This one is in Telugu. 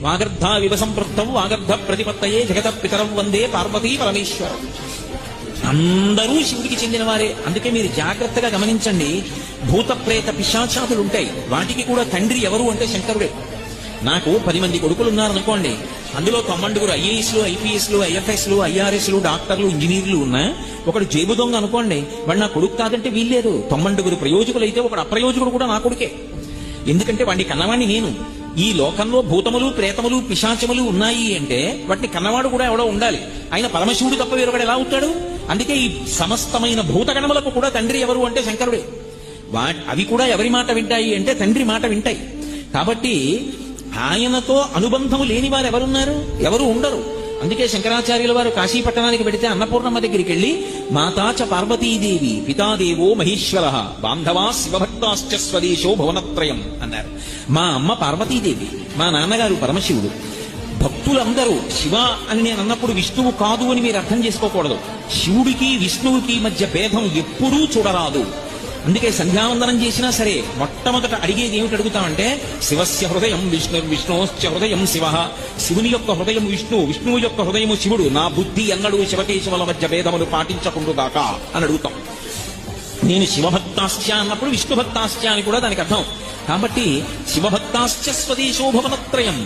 వాగర్ధ వివసంపృక్తం వాగర్ధ ప్రతిపత్తయే జగత పితరం వందే పార్వతీ పరమేశ్వరం. అందరూ శివుడికి చెందిన వారే. అందుకే మీరు జాగ్రత్తగా గమనించండి, భూత ప్రేత పిశాచాతులు ఉంటాయి, వాటికి కూడా తండ్రి ఎవరు అంటే శంకరుడే. నాకు 10 మంది కొడుకులు ఉన్నారనుకోండి, అందులో 90 ఐఏఎస్లు, ఐపీఎస్లు, ఐఎఫ్ఎస్లు, ఐఆర్ఎస్లు, డాక్టర్లు, ఇంజనీర్లు ఉన్నా ఒకడు జేబు దొంగ అనుకోండి, వాడు నా కొడుకు కాదంటే వీల్లేదు. 90 ప్రయోజకులు అయితే ఒకడు అప్రయోజకుడు కూడా నా కొడుకే. ఎందుకంటే వాడిని కన్నవాణ్ణి నేను. ఈ లోకంలో భూతములు, ప్రేతములు, పిశాచములు ఉన్నాయి అంటే వాటిని కన్నవాడు కూడా ఎవడో ఉండాలి. ఆయన పరమశివుడు తప్ప వేరొకడు ఎలా అవుతాడు? అందుకే ఈ సమస్తమైన భూతగణములకు కూడా తండ్రి ఎవరు అంటే శంకరుడే. అవి కూడా ఎవరి మాట వింటాయి అంటే తండ్రి మాట వింటాయి. కాబట్టి ఆయనతో అనుబంధము లేని వారు ఎవరున్నారు? ఎవరు ఉండరు. అందుకే శంకరాచార్యుల వారు కాశీ పట్టణానికి వెడితే అన్నపూర్ణమ్మ దగ్గరికి వెళ్లి మాతాచ పార్వతీదేవి పితాదేవో మహేశ్వర బాంధవా శివభక్తాశ్చ స్వదేశో భువనత్రయం అన్నారు. మా అమ్మ పార్వతీదేవి, మా నాన్నగారు పరమశివుడు. భక్తులందరూ శివ అని నేను అన్నప్పుడు విష్ణువు కాదు అని మీరు అర్థం చేసుకోకూడదు. శివుడికి విష్ణువుకి మధ్య భేదం ఎప్పుడూ చూడరాదు. అందుకే సంధ్యావందనం చేసినా సరే మొట్టమొదట అడిగేది ఏమిటి అడుగుతామంటే శివస్య హృదయం విష్ణు విష్ణోశ్చ హృదయం శివ. శివుని యొక్క హృదయం విష్ణువు, విష్ణువు యొక్క హృదయము శివుడు. నా బుద్ధి ఎన్నడూ శివకేశవుల మధ్య భేదములు పాటించకుండుగాక అని అడుగుతాం. నేను శివభక్తాశ్చ అన్నప్పుడు విష్ణుభక్తాశ్చ అని కూడా దానికి అర్థం. కాబట్టి శివభక్తాశ్చ స్వదేశో భువనత్రయం.